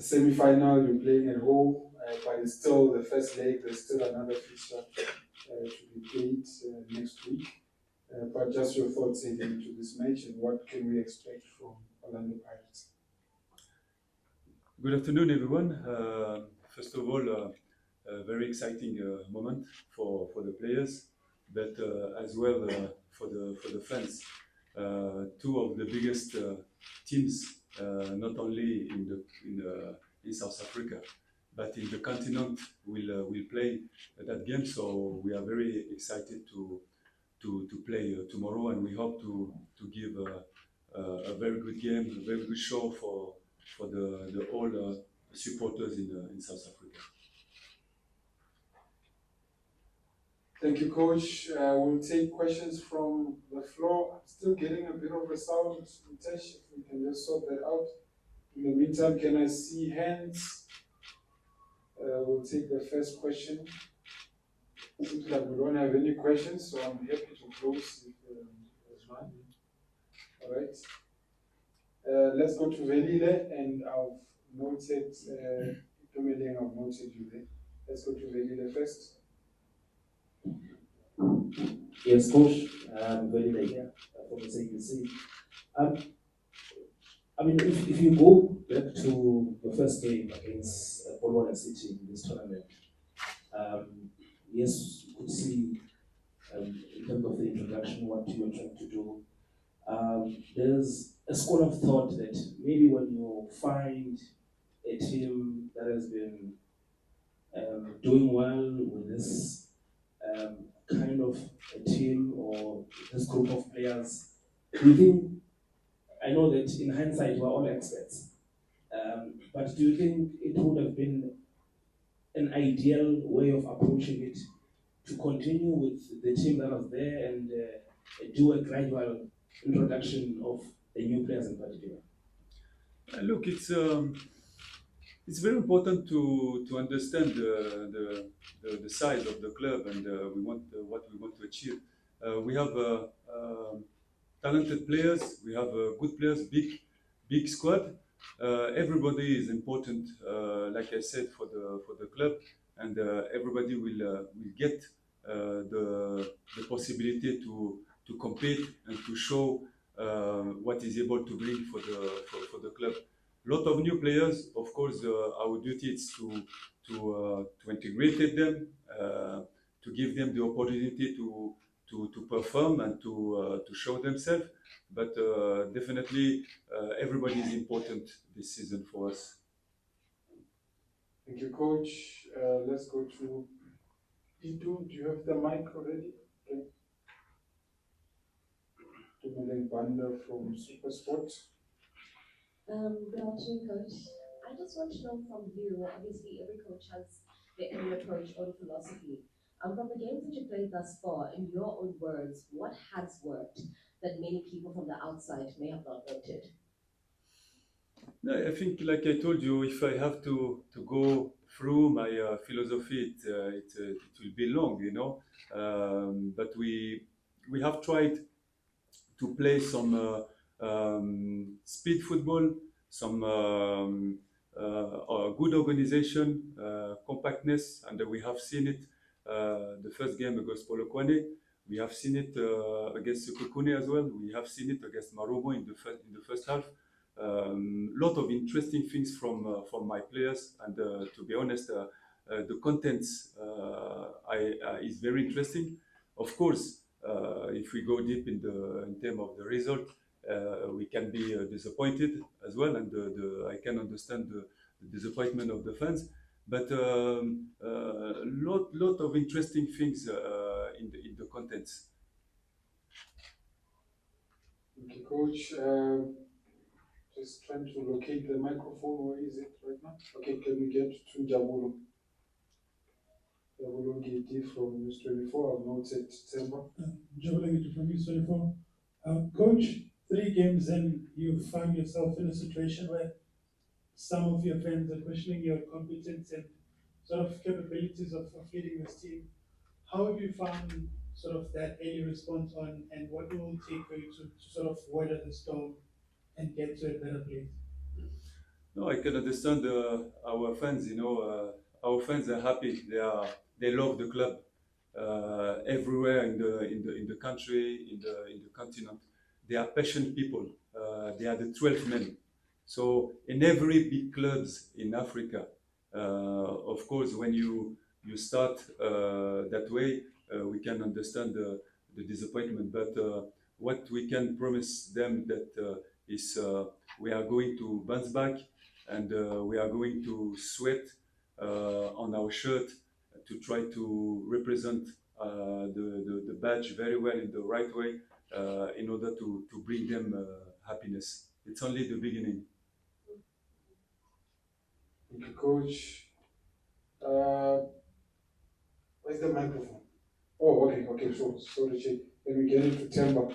the semi-final, you're playing at home, but it's still the first leg. There's still another fixture to be played next week. But just your thoughts into this match and what can we expect from Orlando Pirates? Good afternoon, everyone. First of all, a very exciting moment for the players, but as well for the fans. Two of the biggest teams, not only in South Africa, but in the continent, will play that game. So we are very excited to play tomorrow, and we hope to give a very good game, a very good show for the all supporters in South Africa. Thank you, Coach. We'll take questions from the floor. I'm still getting a bit of a sound, Mitesh, if we can just sort that out. In the meantime, can I see hands? We'll take the first question. Seems like we don't have any questions, so I'm happy to close if there's none. All right. Let's go to Velile, and I've noted, I've noted you there. Let's go to Velile first. Yes, Coach. Velile here from the CBC. I mean, if you go back to the first game against Polwana City in this tournament, yes, you could see in terms of the introduction what you were trying to do. There's a school of thought that maybe when you find a team that has been doing well with this kind of a team or this group of players, do you think, I know that in hindsight we're all experts, but do you think it would have been an ideal way of approaching it to continue with the team that was there and do a gradual introduction of the new players in particular? Look, it's very important to understand the size of the club and what we want to achieve. We have talented players, we have good players, big squad. Everybody is important, like I said, for the club, and everybody will get the possibility to compete and to show what is able to bring for the club. Lot of new players, of course. Our duty is to integrate them, to give them the opportunity to perform and to show themselves. But definitely, everybody is important this season for us. Thank you, Coach. Let's go to Idu. Do you have the mic already? Okay. Tumele Banda from Supersport. Good afternoon, Coach. I just want to know from you, obviously every coach has their own approach, own philosophy. From the games that you played thus far, in your own words, what has worked that many people from the outside may have not noted? No, I think, like I told you, if I have to go through my philosophy, it will be long, you know. But we have tried to play some speed football, some good organization, compactness, and we have seen it the first game against Polokwane. We have seen it against Sekhukhune as well. We have seen it against Marumo in the first half. Lot of interesting things from my players, and to be honest, the contents is very interesting. Of course, if we go deep in terms of the result, we can be disappointed as well, and I can understand the disappointment of the fans. But lot of interesting things in the contents. Thank you, Coach. Just trying to locate the microphone. Where is it right now? Okay, can we get to Jabulo? Jabulo Giti from News 24. I've noted September. Jabulo Giti from News 24. Coach, 3 games in, you found yourself in a situation where some of your friends are questioning your competence and sort of capabilities of leading this team. How have you found sort of that early response on, and what will it take for you to sort of weather the storm and get to a better place? No, I can understand our fans. Our fans are happy. They love the club everywhere in the country, in the continent. They are passionate people. They are the 12th men. So in every big clubs in Africa, of course, when you start that way, we can understand the disappointment. But what we can promise them that is we are going to bounce back, and we are going to sweat on our shirt to try to represent the badge very well in the right way in order to bring them happiness. It's only the beginning. Thank you, Coach. Uh, where's the microphone? Oh, okay, sure. Sorry, Chief. Let me get into temper.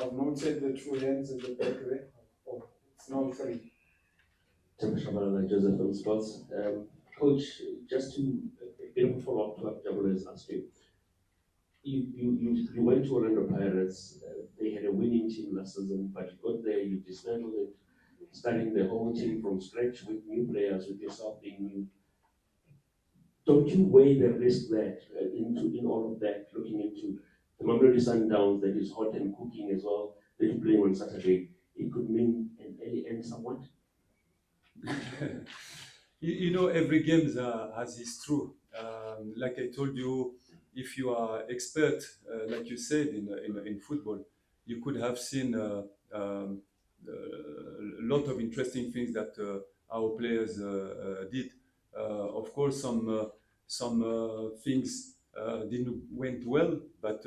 I've noted the two hands in the back there. Oh, it's now three. Temper Joseph from Sports. Coach, just to a bit of a follow-up to what Jabal has asked you. You went to Orlando Pirates. They had a winning team last season, but you got there, you dismantled it, starting the whole team from scratch with new players, with yourself being new. Don't you weigh the risk that in all of that, looking into the Mamelodi Sundowns that is hot and cooking as well, that you play on Saturday? It could mean an early end somewhat. Every game has its true. Like I told you, if you are expert, like you said in football, you could have seen a lot of interesting things that our players did. Of course, some things didn't went well, but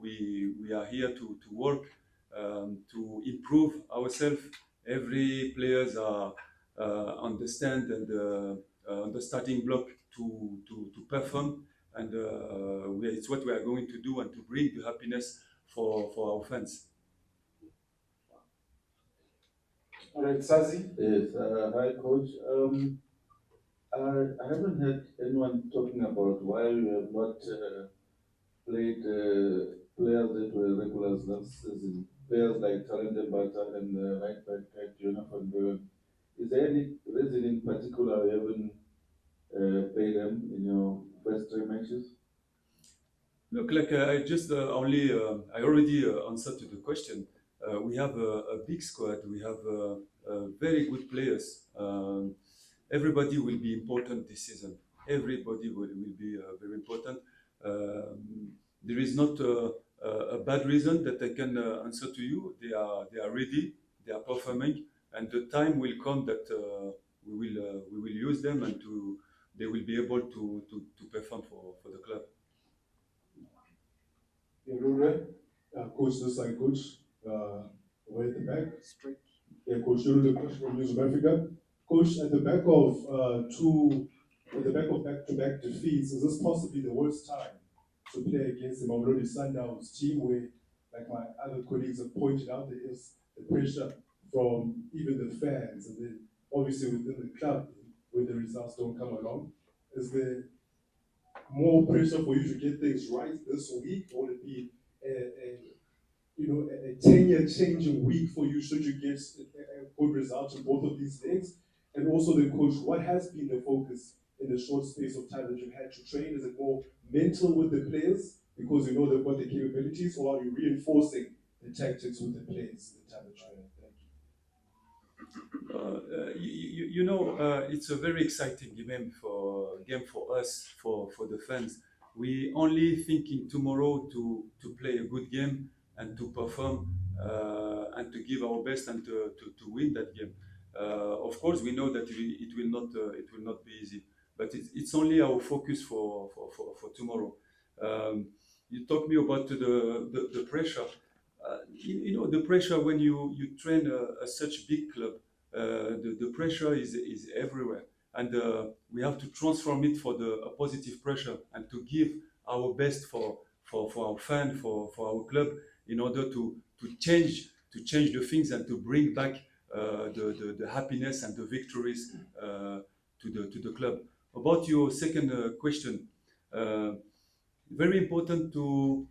we are here to work to improve ourselves. Every players are understand and on the starting block to perform, and it's what we are going to do and to bring the happiness for our fans. All right, Sazi. Yes, hi coach. I haven't heard anyone talking about why we have not played players that were regulars last season. Players like Talente Mbata and right back Jonathan Burn. Is there any reason in particular you haven't played them in your first three matches? Look, like I just I already answered to the question. We have a big squad. We have very good players. Everybody will be important this season. Everybody will be very important. There is not a bad reason that I can answer to you. They are ready. They are performing, and the time will come that we will use them, and they will be able to perform for the club. Coach, this side, coach, way at the back. Straight. Yeah, Coach, you're the coach from News of Africa. Coach, at the back of back-to-back defeats, is this possibly the worst time to play against the Mamelodi Sundowns team where, like my other colleagues have pointed out, there is the pressure from even the fans, and then obviously within the club when the results don't come along? Is there more pressure for you to get things right this week, or would it be a 10-year changing week for you should you get a good result in both of these legs? And also the coach, what has been the focus in the short space of time that you've had to train? Is it more mental with the players because you know they've got the capabilities, or are you reinforcing the tactics with the players in the time that you're in? Thank you. It's a very exciting game for us, for the fans. We only thinking tomorrow to play a good game and to perform and to give our best and to win that game. Of course, we know that it will not be easy, but it's only our focus for tomorrow. You talk me about the pressure. The pressure when you train such big club. The pressure is everywhere, and we have to transform it for a positive pressure and to give our best for our fan, for our club, in order to change the things and to bring back the happiness and the victories to the club. About your second question, very important to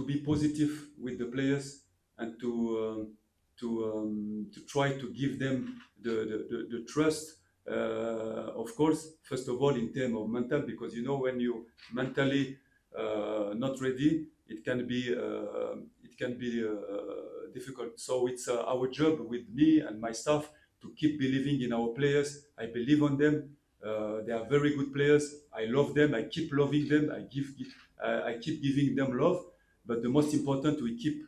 be positive with the players and to try to give them the trust. Of course, first of all, in terms of mental, because when you mentally not ready, it can be difficult. So it's our job with me and my staff to keep believing in our players. I believe on them. They are very good players. I love them. I keep loving them. I keep giving them love. But the most important, we keep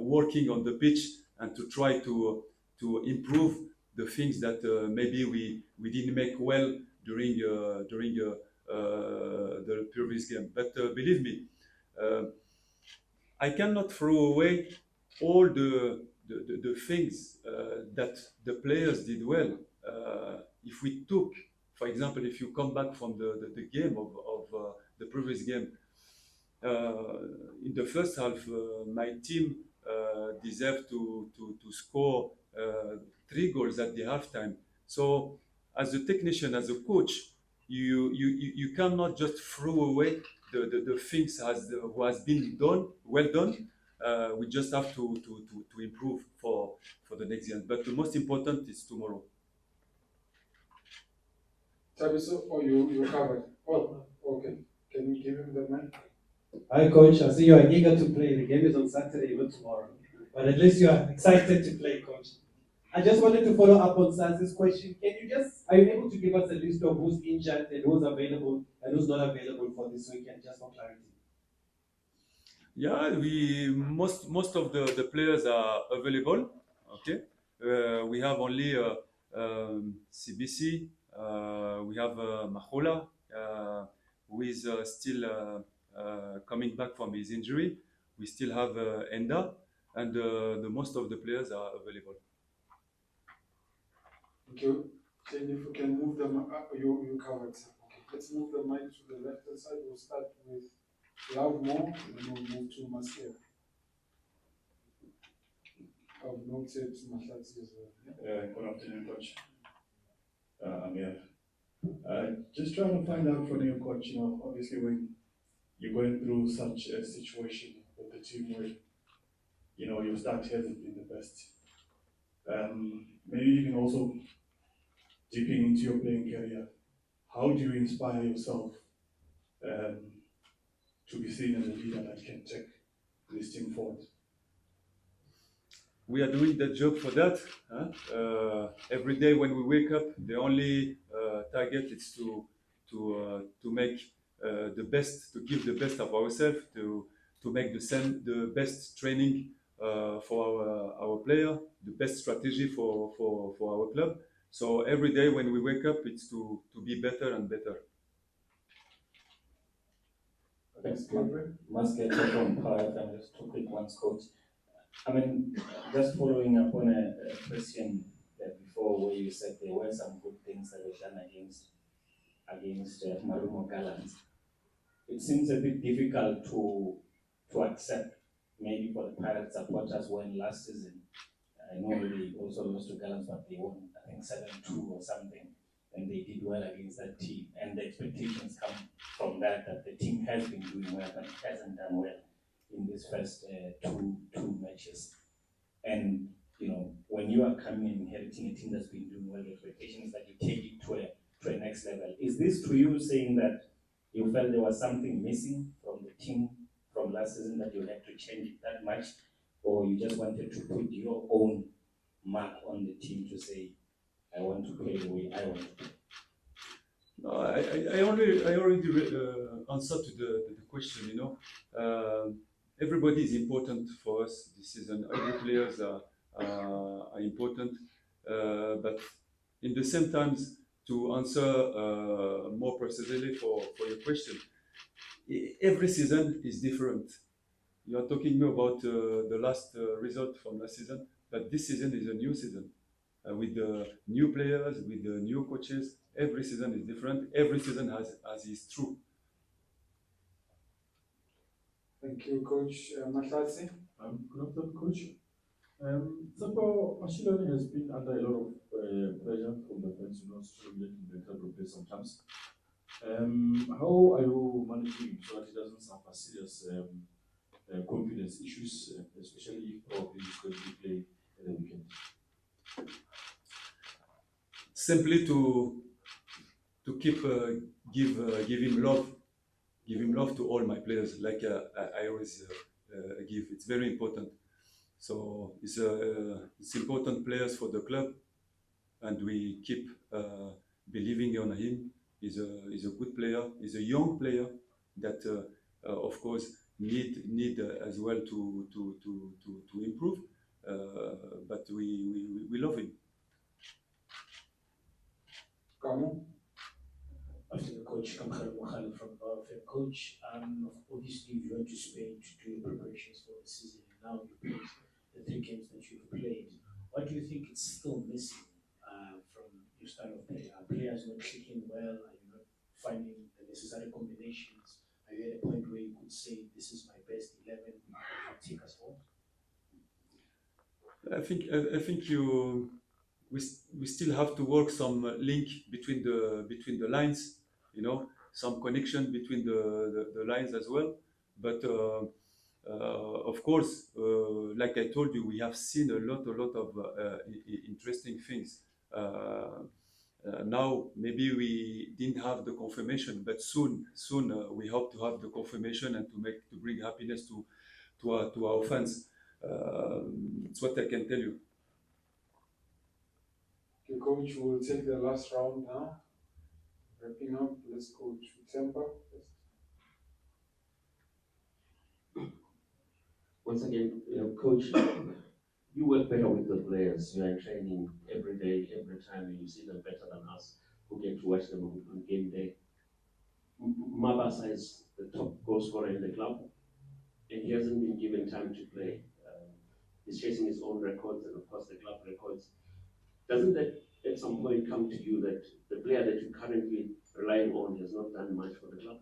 working on the pitch and to try to improve the things that maybe we didn't make well during the previous game. But believe me, uh, I cannot throw away all the things that the players did well. If we took, for example, if you come back from the game of the previous game, in the first half, my team deserved to score 3 goals at the halftime. So, as a technician, as a coach, you cannot just throw away the things who has been done, well done. We just have to improve for the next game. But the most important is tomorrow. Tabiso, or you covered? Oh, okay. Can you give him the mic? Hi, coach. I see you are eager to play. The game is on Saturday, not tomorrow. But at least you are excited to play, coach. I just wanted to follow up on Saz's question. Are you able to give us a list of who's injured and who's available and who's not available for this weekend, just for clarity? Yeah, most of the players are available. Okay, we have only CBC. We have Mahola, who is still coming back from his injury. We still have Enda, and the most of the players are available. Thank you. Jane, if you can move the mic, you covered. Okay, let's move the mic to the left side. We'll start with Love More, and then we'll move to Masia. I've noted Mahlatsi as well. Yeah. Good afternoon, coach. I'm here. Just trying to find out from you, coach, obviously when you're going through such a situation with the team where, your start hasn't been the best. Maybe you can also dipping into your playing career. How do you inspire yourself to be seen as a leader that can take this team forward? We are doing that job for that. Every day when we wake up, the only target is to make the best, to give the best of ourselves, to make the best training for our player, the best strategy for our club. So every day when we wake up, it's to be better and better. Thanks, Gabriel. Must get from Power FM, just 2 quick ones, coach. I mean, just following up on a question before where you said there were some good things that were done against Marumo Gallants. It seems a bit difficult to accept, maybe for the Pirate supporters, when last season, I know they also lost to Gallants, but they won, I think 7-2 or something, and they did well against that team. And the expectations come from that the team has been doing well, but it hasn't done well in these first two matches. And when you are coming and inheriting a team that's been doing well, the expectation is that you take it to a next level. Is this to you saying that you felt there was something missing from the team from last season that you had to change it that much, or you just wanted to put your own mark on the team to say, I want to play the way I want to play? No, I already answered to the question. Everybody is important for us this season. Every players are important, but in the same times, to answer more precisely for your question, every season is different. You are talking about the last result from last season, but this season is a new season with the new players, with the new coaches. Every season is different. Every season has its truth. Thank you, Coach Mahlatsi. Good afternoon, Coach. Sampo Mashilani has been under a lot of pressure from the fans, struggling in the club play sometimes. How are you managing so that he doesn't suffer serious confidence issues, especially if probably he's going to play at the weekend? simply to keep give him love to all my players, like I always give. It's very important. So it's important players for the club, and we keep believing on him. He's a good player. He's a young player that, of course, need as well to improve. But we love him. Kamu? After the coach, Kamkhala Mokhale from BFM. Coach, obviously you went to Spain to do your preparations for the season, and now you played the 3 games that you've played. What do you think is still missing from your style of play? Are players not clicking well? Are you not finding the necessary combinations? Are you at a point where you could say, this is my best 11, take us home? I think we still have to work some link between the lines, some connection between the lines as well. But of course, like I told you, we have seen a lot of interesting things. Now maybe we didn't have the confirmation, but soon we hope to have the confirmation and to bring happiness to our fans. It's what I can tell you. Okay, coach, we'll take the last round now. Wrapping up, let's go to Temper. Once again, coach, you work better with the players. You are in training every day, every time, and you see them better than us who get to watch them on game day. Mabasa is the top goal scorer in the club, and he hasn't been given time to play. He's chasing his own records and, of course, the club records. Doesn't that at some point come to you that the player that you're currently relying on has not done much for the club?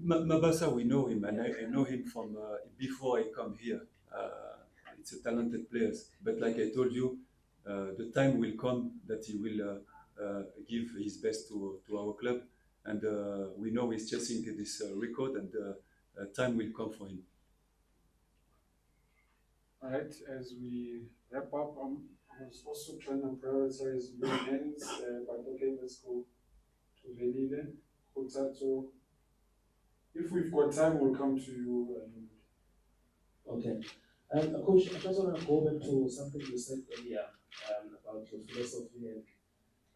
Mabasa, we know him, and I know him from before I come here. It's a talented player, but like I told you, the time will come that he will give his best to our club, and we know he's chasing this record, and time will come for him. All right, as we wrap up, I was also trying to prioritize your hands, but okay, let's go to Velile, Kotato. If we've got time, we'll come to you. Okay. Coach, I just want to go back to something you said earlier about your philosophy. And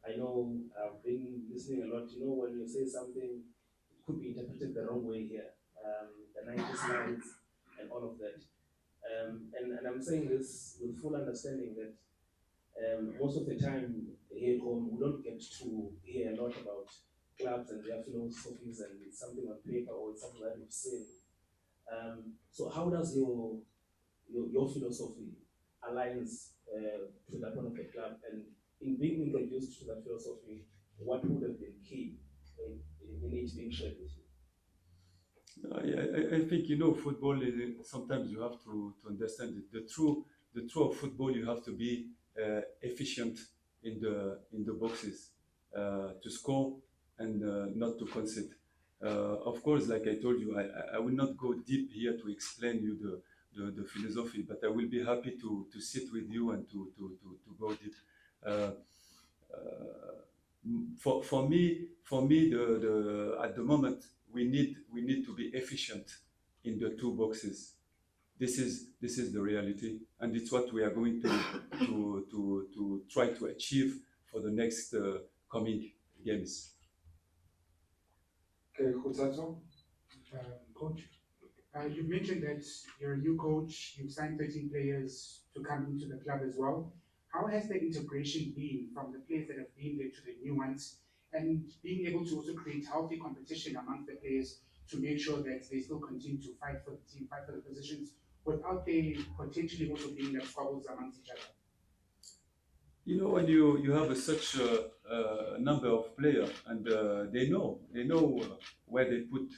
I know I've been listening a lot. When you say something, it could be interpreted the wrong way here. The 90s lines and all of that. And I'm saying this with full understanding that most of the time here at home, we don't get to hear a lot about clubs and their philosophies, and it's something on paper or it's something that we've seen. So how does your philosophy aligns to that one of the club? And in being introduced to that philosophy, what would have been key in it being shared with you? I think football is, sometimes you have to understand it. The true of football, you have to be efficient in the boxes to score and not to concede. Of course, like I told you, I will not go deep here to explain you the philosophy, but I will be happy to sit with you and to go deep. For me, at the moment, we need to be efficient in the two boxes. This is the reality, and it's what we are going to try to achieve for the next coming games. Okay, Kotato. Coach, you've mentioned that you're a new coach, you've signed 13 players to come into the club as well. How has the integration been from the players that have been there to the new ones, and being able to also create healthy competition amongst the players to make sure that they still continue to fight for the team, fight for the positions, without there potentially also being like squabbles amongst each other? When you have such a number of players, and they know where they put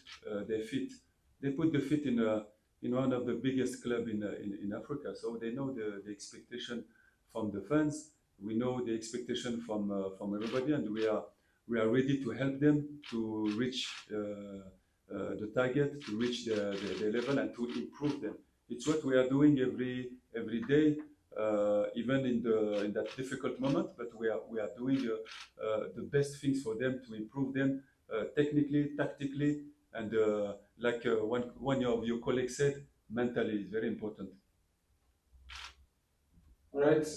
their feet. They put the feet in one of the biggest clubs in Africa, so they know the expectation from the fans. We know the expectation from everybody, and we are ready to help them to reach the target, to reach the level, and to improve them. It's what we are doing every day. even in that difficult moment. But we are doing the best things for them to improve them technically, tactically, and like one of your colleagues said, mentally is very important. All right.